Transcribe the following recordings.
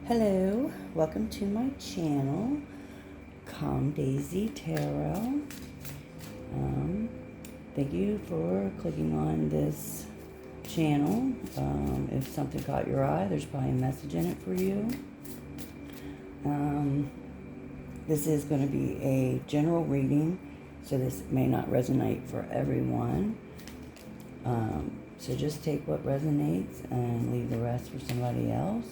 Hello, welcome to my channel, Calm Daisy Tarot. Thank you for clicking on this channel. If something caught your eye, there's probably a message in it for you. This is going to be a general reading, so this may not resonate for everyone. So just take what resonates and leave the rest for somebody else.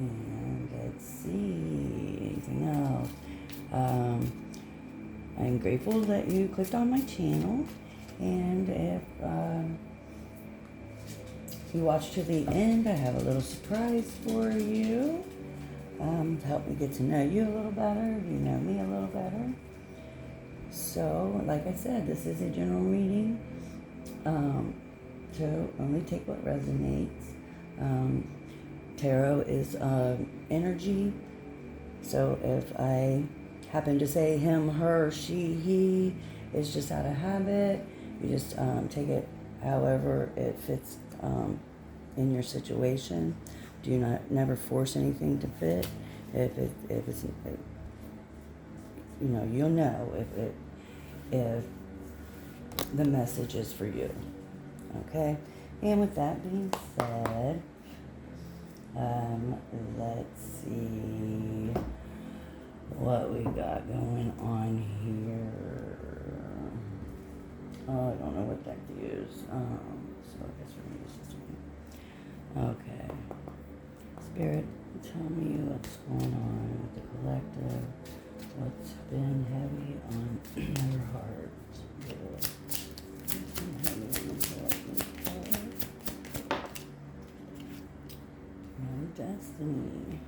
And let's see, anything else? I'm grateful that you clicked on my channel, and if you watch to the end, I have a little surprise for you to help me get to know you a little better, you know me a little better. So, like I said, this is a general reading, so only take what resonates. Tarot is energy, so if I happen to say him, her, she, he, it's just out of habit. You just take it however it fits in your situation. Do not never force anything to fit. If it's you'll know if the message is for you. Okay, and with that being said, let's see what we got going on here. Oh, I don't know what deck to use. So I guess we're gonna use this one. Okay, Spirit, tell me what's going on with the collective. What's been heavy on your heart? What's been heavy on the collective heart? And destiny.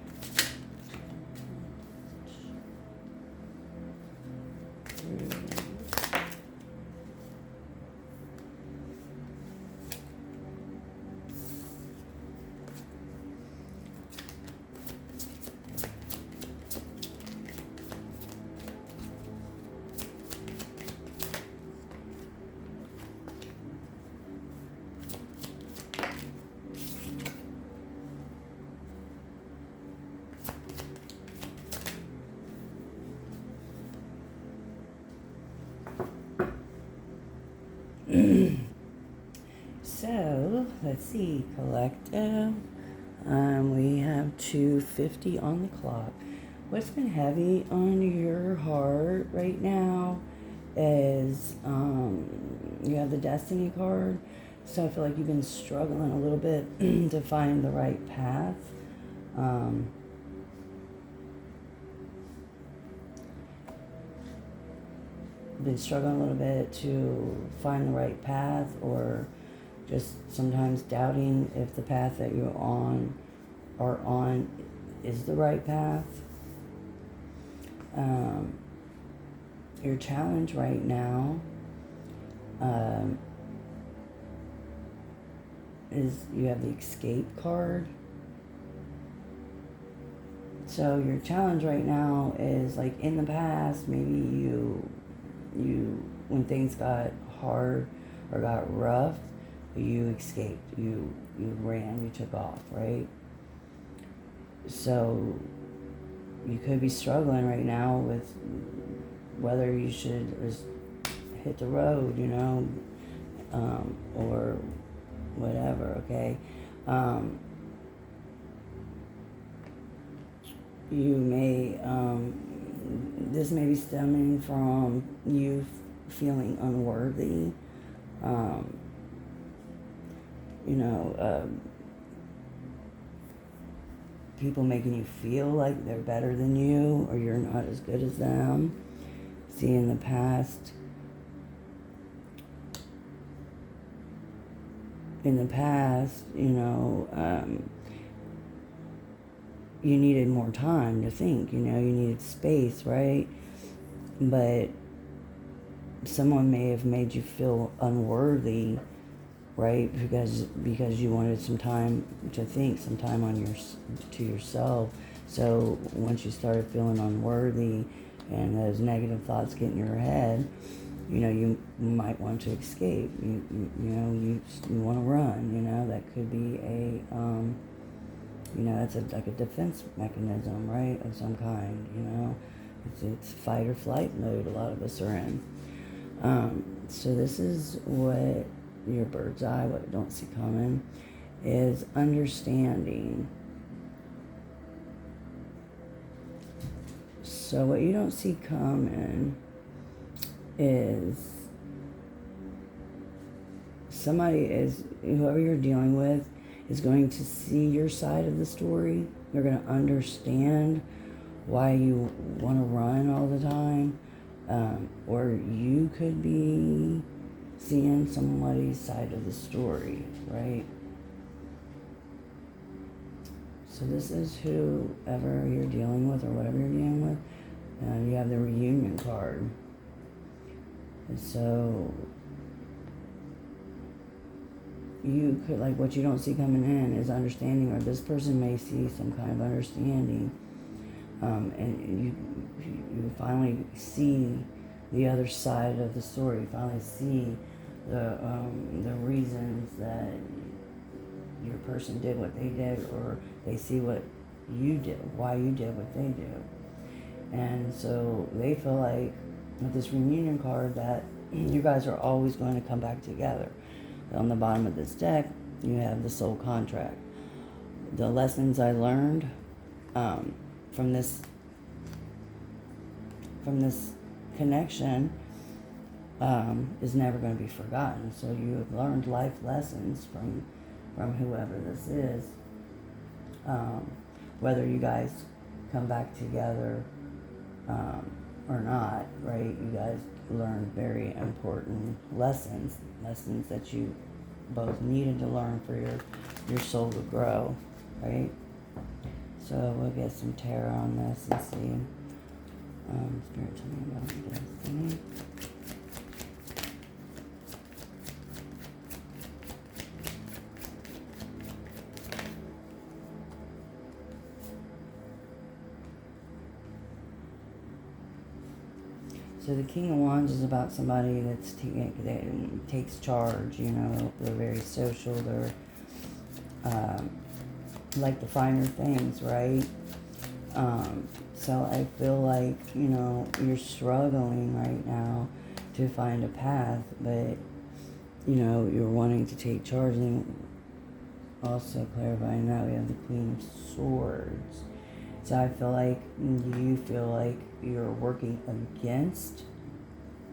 So, let's see, collective. We have 2:50 on the clock. What's been heavy on your heart right now is you have the Destiny card. So I feel like you've been struggling a little bit to find the right path. Been struggling a little bit to find the right path, or just sometimes doubting if the path that you're on is the right path. Your challenge right now is you have the escape card. So your challenge right now is, like, in the past, maybe you when things got hard or got rough, you escaped, you ran, you took off, right? So you could be struggling right now with whether you should just hit the road, or whatever, okay? You may, this may be stemming from you feeling unworthy, people making you feel like they're better than you or you're not as good as them. See, in the past, you needed more time to think, you needed space, right? But someone may have made you feel unworthy, right? Because you wanted some time to think, some time to yourself. So once you started feeling unworthy and those negative thoughts get in your head, you might want to escape. You want to run. That could be it's like a defense mechanism, right, of some kind. It's fight or flight mode a lot of us are in. So this is what your bird's eye, what I don't see coming, is understanding. So what you don't see coming is whoever you're dealing with is going to see your side of the story. They're going to understand why you want to run all the time. Or you could be seeing somebody's side of the story, right? So this is whoever you're dealing with or whatever you're dealing with. You have the reunion card. And so you could, like, what you don't see coming in is understanding, or this person may see some kind of understanding. And you finally see the other side of the story. You finally see the reasons that your person did what they did, or they see what you did, why you did what they do. And so they feel like with this reunion card that you guys are always going to come back together. On the bottom of this deck, you have the soul contract. The lessons I learned from this connection is never going to be forgotten. So you have learned life lessons from whoever this is. Whether you guys come back together or not, right? You guys learned very important lessons that you both needed to learn for your soul to grow, right? So we'll get some tarot on this and see. Spirit, tell me about destiny. So the King of Wands is about somebody that takes charge. They're very social. They're like the finer things, right? So I feel like, you're struggling right now to find a path, but, you're wanting to take charge. And also clarifying that, we have the Queen of Swords. So I feel like you feel like you're working against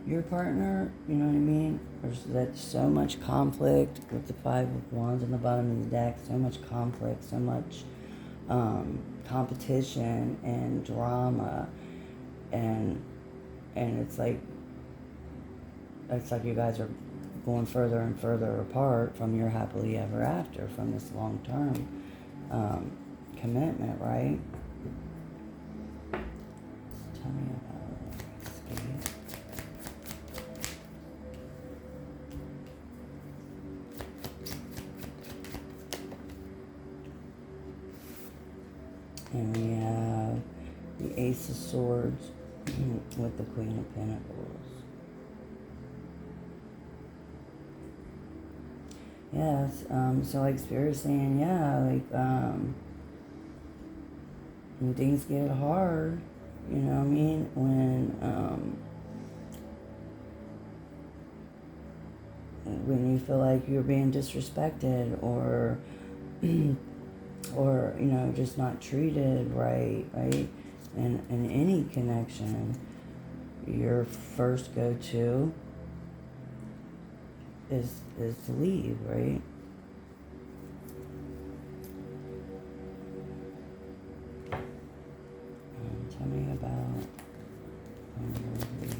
your partner, you know what I mean? There's so much conflict with the Five of Wands on the bottom of the deck, so much conflict, so much competition and drama, and it's like you guys are going further and further apart from your happily ever after, from this long-term commitment, right? Tell me about escape. And we have the Ace of Swords with the Queen of Pentacles. Yes, so like Spirit is saying, when things get hard, you know what I mean? When you feel like you're being disrespected or just not treated right? In any connection, your first go-to is to leave, right? Tell me about unworthy.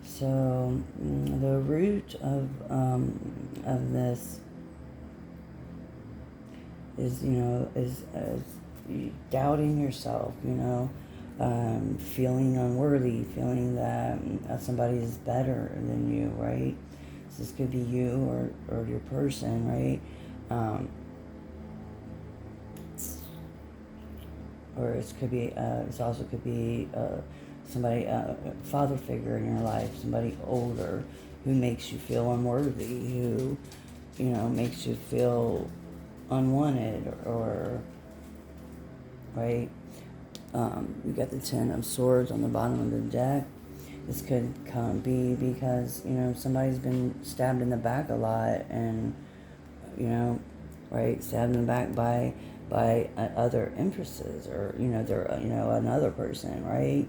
So the root of this is doubting yourself, feeling unworthy, feeling that somebody is better than you, right? So this could be you or your person, right? Or it could be, it also could be somebody, father figure in your life, somebody older who makes you feel unworthy, who, makes you feel unwanted or right? You got the Ten of Swords on the bottom of the deck. This could be because, somebody's been stabbed in the back a lot and, right, stabbed in the back by other empresses or, they're, another person, right?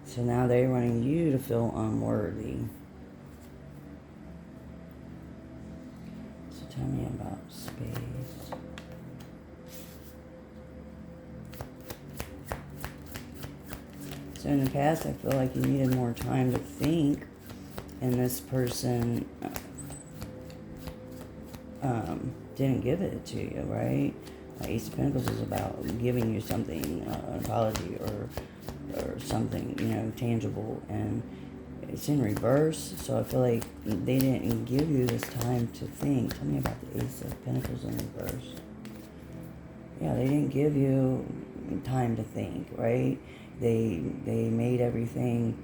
So now they're wanting you to feel unworthy. So tell me about space. So in the past, I feel like you needed more time to think, and this person didn't give it to you, right? Ace of Pentacles is about giving you something, an apology or something, tangible, and it's in reverse. So I feel like they didn't give you this time to think. Tell me about the Ace of Pentacles in reverse. Yeah, they didn't give you time to think, right? They made everything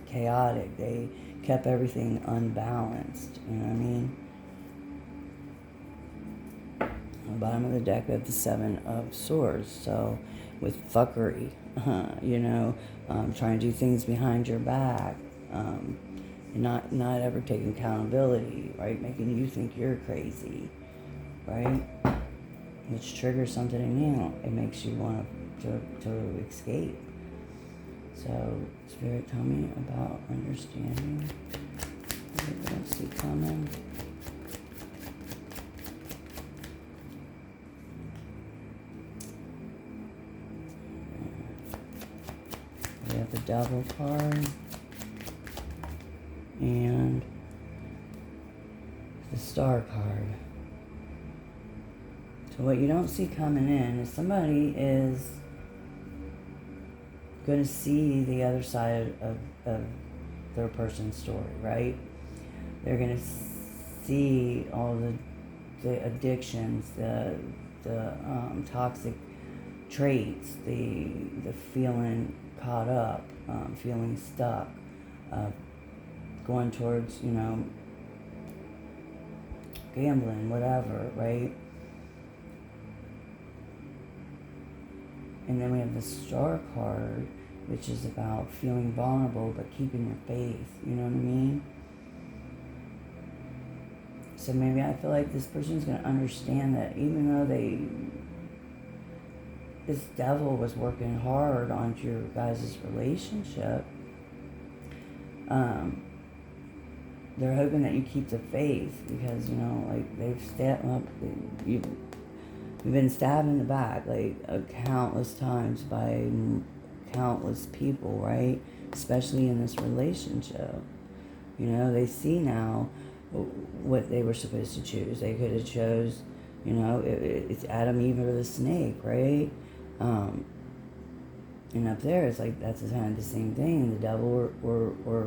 chaotic. They kept everything unbalanced. You know what I mean? On the bottom of the deck, we have the Seven of Swords. So with fuckery, trying to do things behind your back, and not ever taking accountability, right? Making you think you're crazy, right? Which triggers something in you. It makes you want to escape. So, Spirit, tell me about understanding. I don't see coming. We have the Devil card. And the Star card. So what you don't see coming in is somebody is going to see the other side of their person's story, right? They're going to see all the addictions, the toxic traits, the feeling caught up, feeling stuck, going towards, gambling, whatever, right? And then we have the Star card, which is about feeling vulnerable but keeping your faith. You know what I mean? So maybe I feel like this person's going to understand that even though this devil was working hard on your guys' relationship, they're hoping that you keep the faith because, they've stabbed up, you've been stabbed in the back, countless times by countless people, right? Especially in this relationship. They see now what they were supposed to choose. They could have chose, it's Adam, Eve, or the snake, right? And up there, it's like that's kind of the same thing. The devil or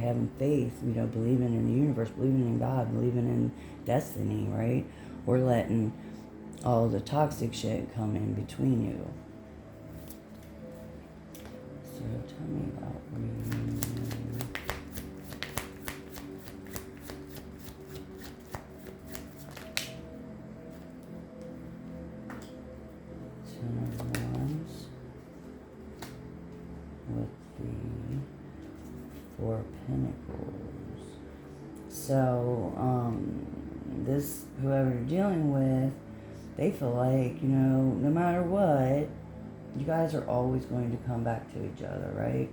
having faith, believing in the universe, believing in God, believing in destiny, right? Or letting all the toxic shit come in between you. So tell me about reading. Ten of Wands with the Four of Pentacles. So, this, whoever you're dealing with, they feel like, no matter what, you guys are always going to come back to each other, right?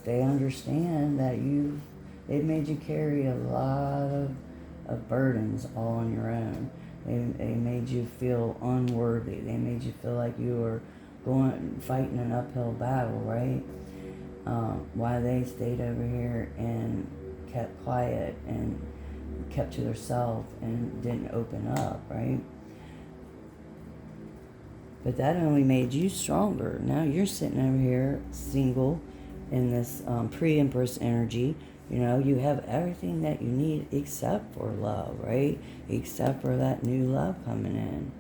They understand that they've made you carry a lot of burdens all on your own. They made you feel unworthy. They made you feel like you were fighting an uphill battle, right? Why they stayed over here and kept quiet and kept to themselves and didn't open up, right? But that only made you stronger. Now you're sitting over here single in this pre-empress energy. You know, you have everything that you need except for love, right? Except for that new love coming in.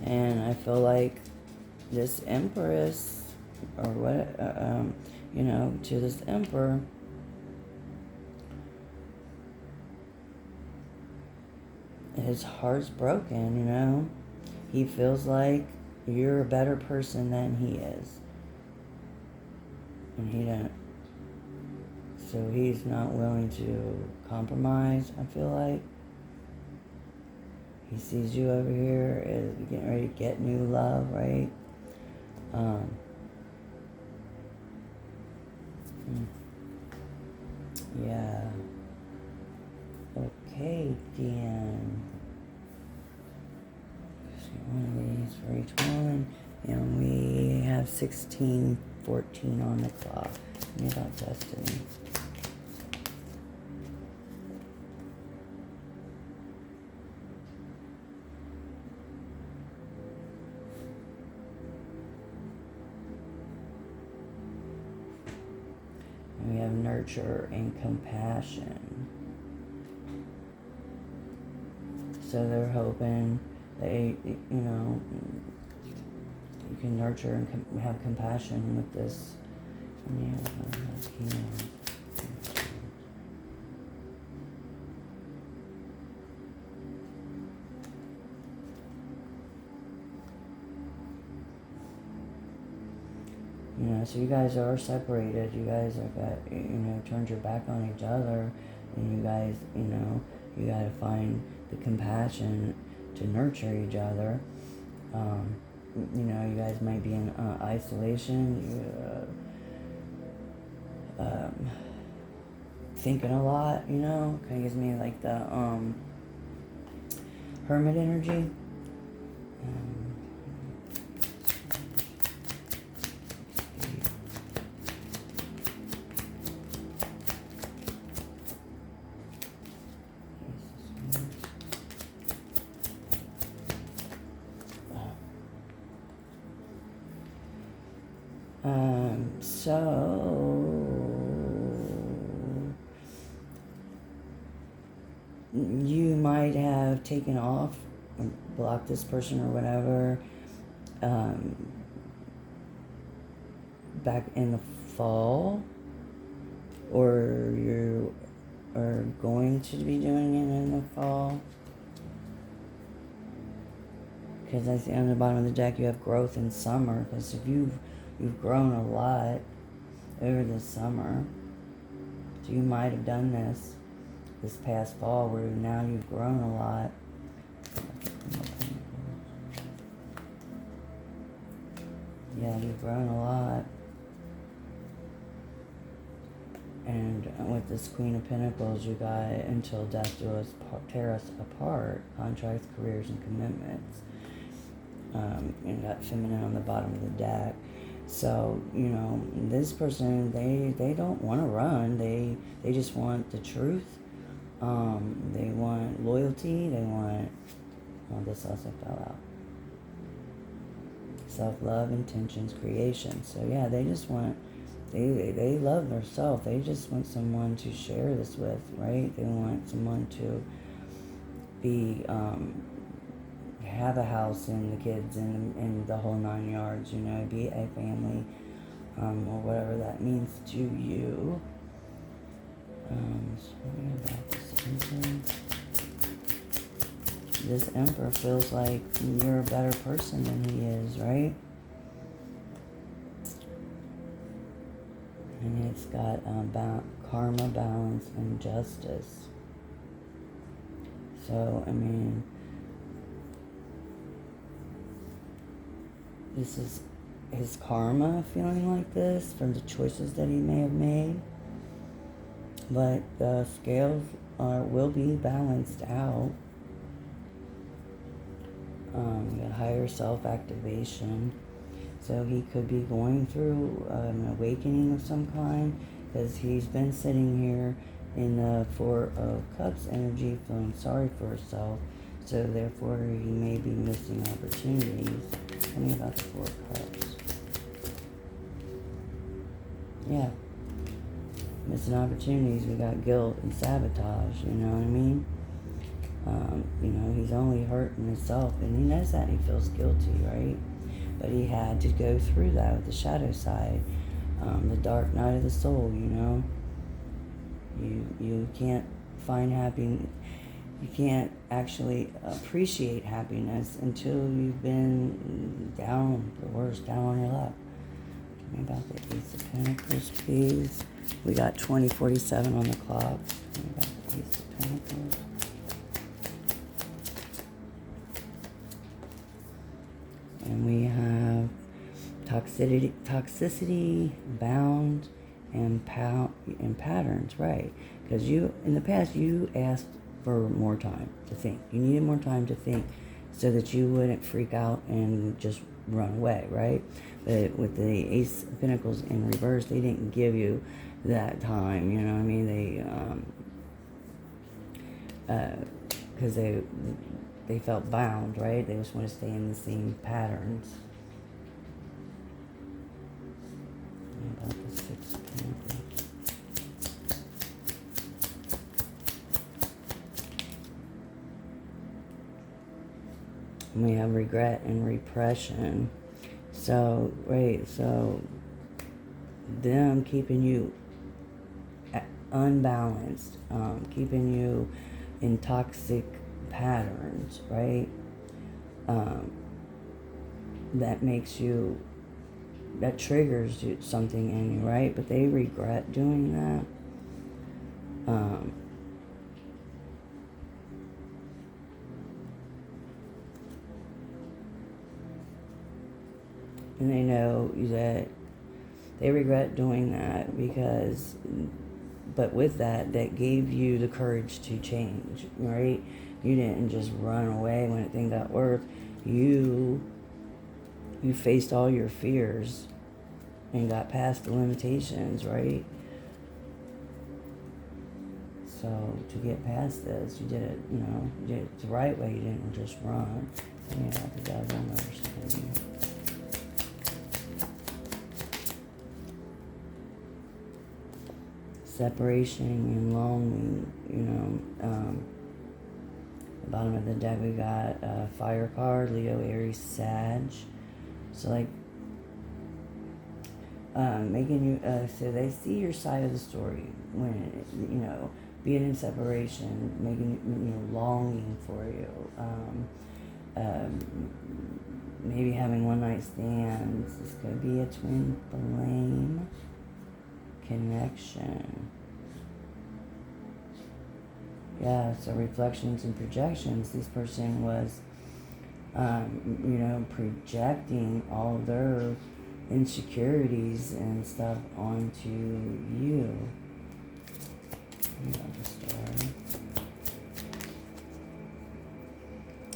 And I feel like this empress, or what, you know, to this emperor, his heart's broken, you know. He feels like you're a better person than he is. And he don't, so he's not willing to compromise, I feel like. He sees you over here as getting ready to get new love, right? Yeah. Okay, then. Just get one of these for each one. And we have 16:14 on the clock. Give me about destiny. We have nurture and compassion. So they're hoping they, you know, you can nurture and have compassion with this. You know, so you guys are separated. You guys have got, you know, turned your back on each other. And you guys, you know, you got to find the compassion to nurture each other. You know, you guys might be in isolation. Thinking a lot, you know. Kind of gives me like the hermit energy. So you might have taken off, blocked this person or whatever, back in the fall, or you are going to be doing it in the fall. Because I see on the bottom of the deck you have growth in summer. Because if you've grown a lot over the summer, so you might have done this past fall, where now you've grown a lot. Yeah, you've grown a lot. And with this Queen of Pentacles, you got until death do us tear us apart, contracts, careers, and commitments. You got feminine on the bottom of the deck. So, you know, this person, they don't want to run. They just want the truth. They want loyalty. They want, well, this also fell out. Self-love, intentions, creation. So yeah, they just want, they love themselves. They just want someone to share this with, right? They want someone to be, have a house and the kids and the whole 9 yards, you know, be a family, or whatever that means to you. This Emperor feels like you're a better person than he is, right? And it's got karma, balance, and justice. So, I mean, this is his karma feeling like this from the choices that he may have made. But the scales will be balanced out. We got higher self-activation. So he could be going through an awakening of some kind, because he's been sitting here in the Four of Cups energy feeling sorry for himself. So therefore he may be missing opportunities. Tell me about the Four of Cups. Yeah. Missing opportunities. We got guilt and sabotage, you know what I mean? He's only hurting himself, and he knows that, and he feels guilty, right? But he had to go through that with the shadow side, the dark night of the soul, You can't find happiness, you can't actually appreciate happiness until you've been down, the worst, down on your luck. Tell me about the Ace of Pentacles, please. We got 20:47 on the clock. Tell me about the Ace of Pentacles. And we have toxicity, bound, and patterns, right? Because in the past, you asked for more time to think. You needed more time to think so that you wouldn't freak out and just run away, right? But with the Ace of Pentacles in reverse, they didn't give you that time, you know what I mean? Because they felt bound, right? They just want to stay in the same patterns. About the Six of Pentacles. We have regret and repression. So, right, so them keeping you unbalanced, keeping you in toxic patterns, right? That triggers something in you, right? But they regret doing that. And they know that they regret doing that but with that gave you the courage to change, right? You didn't just run away when things got worse. You faced all your fears and got past the limitations, right? So to get past this, you did it, you did it the right way. You didn't just run. Yeah, the devil understood. Separation and longing, the bottom of the deck we got a fire card, Leo, Aries, Sag. So making you, so they see your side of the story when, being in separation, making you, longing for you, maybe having one night stands. This could be a twin flame connection. Yeah, so reflections and projections. This person was, projecting all of their insecurities and stuff onto you.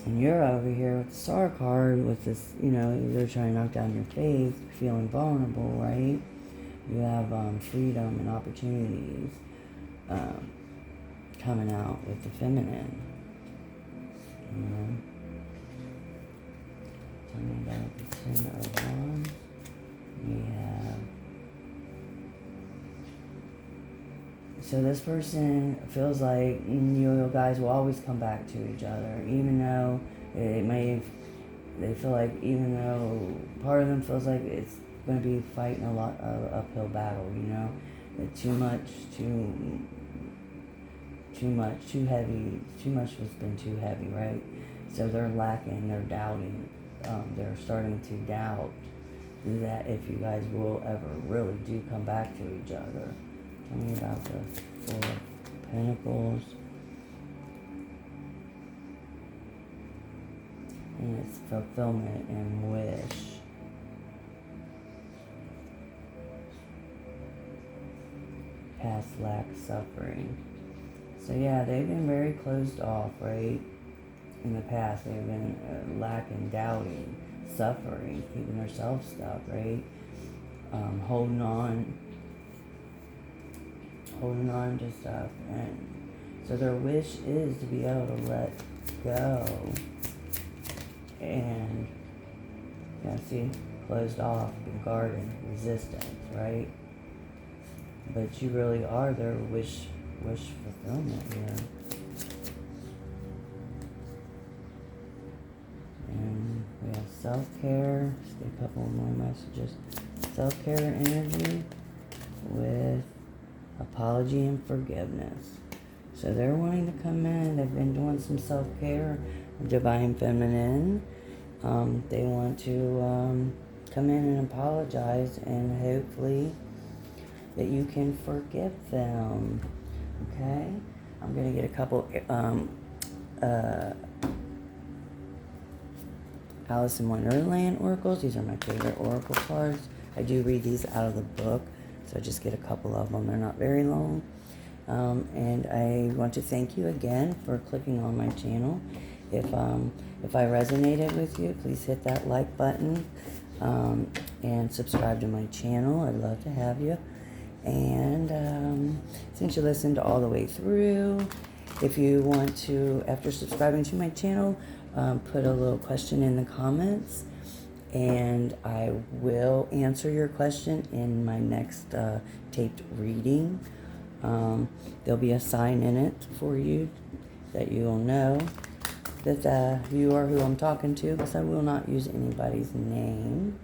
And you're over here with the Star card with this, they're trying to knock down your faith, feeling vulnerable, right? You have freedom and opportunities coming out with the feminine. Tell me about the 10 of Wands. We have... So this person feels like you guys will always come back to each other, even though they feel like, even though part of them feels like it's going to be fighting a lot of uphill battle, too heavy, too much has been too heavy, right? So they're lacking, they're doubting, they're starting to doubt that if you guys will ever really do come back to each other. Tell me about the Four of Pentacles. And it's fulfillment and wish. Past lack, suffering. So yeah, they've been very closed off, right? in the past. They've been lacking, doubting, suffering, keeping themselves stuck, right? Holding on to stuff. And so their wish is to be able to let go. And, see, closed off, guarded, resistance, right? But you really are their wish fulfillment here. And we have self-care. Just get a couple more messages. Self-care energy with apology and forgiveness. So they're wanting to come in. They've been doing some self-care, divine feminine. They want to come in and apologize, and hopefully that you can forgive them. Okay? I'm going to get a couple Alice in Wonderland oracles. These are my favorite oracle cards. I do read these out of the book, so I just get a couple of them. They're not very long. And I want to thank you again for clicking on my channel. If I resonated with you, please hit that like button and subscribe to my channel. I'd love to have you. And since you listened all the way through, if you want to, after subscribing to my channel, put a little question in the comments, and I will answer your question in my next taped reading. There'll be a sign in it for you that you'll know that you are who I'm talking to, because I will not use anybody's name.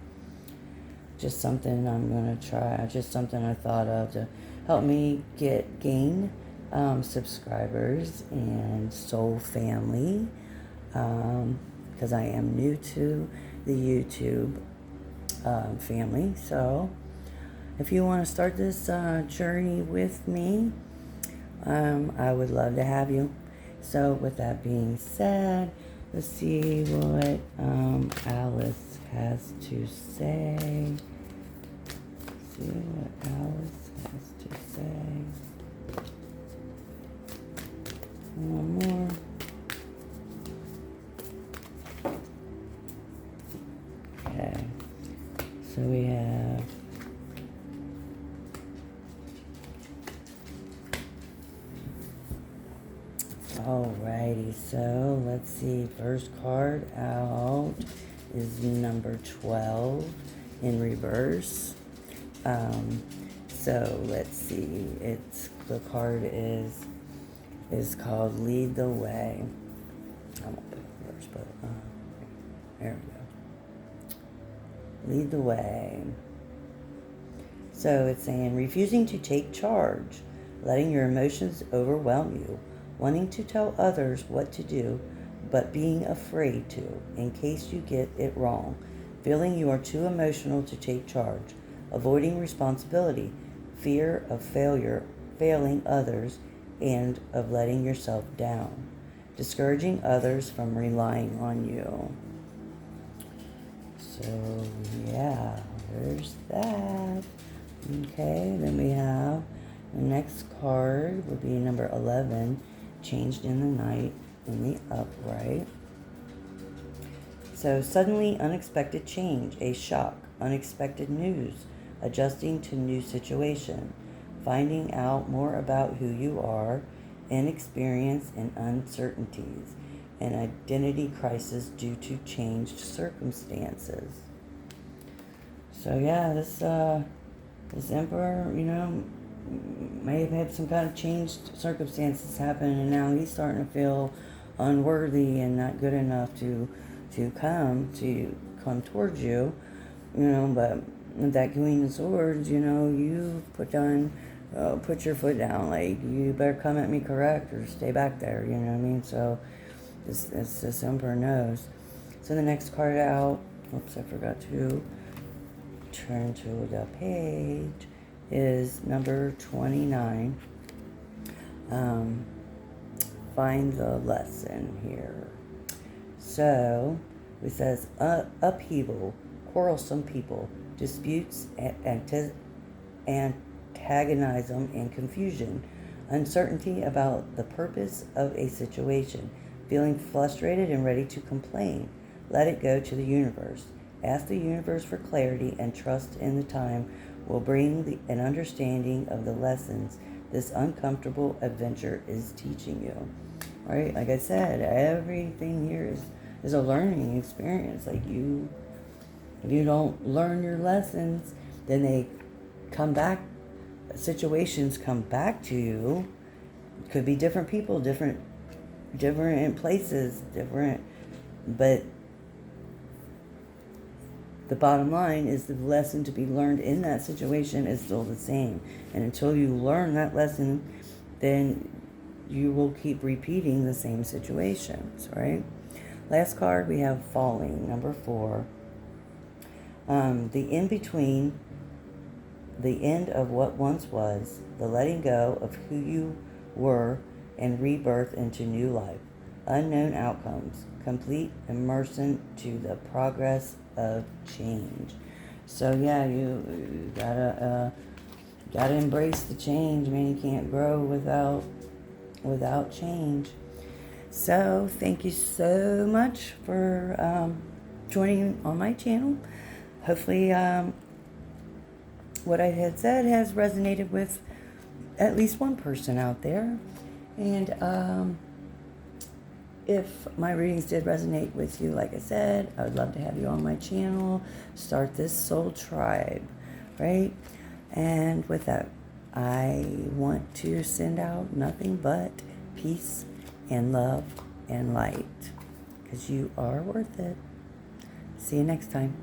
Just something I'm going to try, just something I thought of to help me gain subscribers and soul family, because I am new to the YouTube family. So if you want to start this journey with me, I would love to have you. So with that being said, let's see what Alice has to say. Let's see what Alice has to say. One more. Okay. So we have alrighty, so let's see. First card out is number 12 in reverse. So let's see. The card is called Lead the Way. I won't put it in reverse, but there we go. Lead the way. So it's saying refusing to take charge, letting your emotions overwhelm you, wanting to tell others what to do, but being afraid to, in case you get it wrong, feeling you are too emotional to take charge, avoiding responsibility, fear of failing others, and of letting yourself down, discouraging others from relying on you. So, yeah, there's that. Okay, then we have the next card would be number 11, changed in the night in the upright. So suddenly unexpected change, a shock, unexpected news, adjusting to new situation, finding out more about who you are, inexperience and uncertainties, an identity crisis due to changed circumstances. So yeah, this emperor, may have had some kind of changed circumstances happen, and now he's starting to feel unworthy and not good enough to come towards you, but with that Queen of Swords, you put your foot down, like, you better come at me correct or stay back there, you know what I mean? So this emperor knows. So the next card out, oops, I forgot to turn to the page, is number 29. Find the lesson here. So it says upheaval, quarrelsome people, disputes, antagonism and confusion, uncertainty about the purpose of a situation, Feeling frustrated and ready to complain? Let it go to the universe. Ask the universe for clarity and trust in the time will bring an understanding of the lessons this uncomfortable adventure is teaching you. Right? Like I said, everything here is a learning experience. Like if you don't learn your lessons, then they come back, situations come back to you. Could be different people, different places, but the bottom line is the lesson to be learned in that situation is still the same. And until you learn that lesson, then you will keep repeating the same situations, right? Last card, we have falling, number 4. The in-between, the end of what once was, the letting go of who you were, and rebirth into new life. Unknown outcomes, complete immersion to the progress of change. So yeah, you gotta embrace the change, man. You can't grow without change. So thank you so much for joining on my channel. Hopefully what I had said has resonated with at least one person out there. And if my readings did resonate with you, like I said, I would love to have you on my channel. Start this soul tribe, right? And with that, I want to send out nothing but peace and love and light, because you are worth it. See you next time.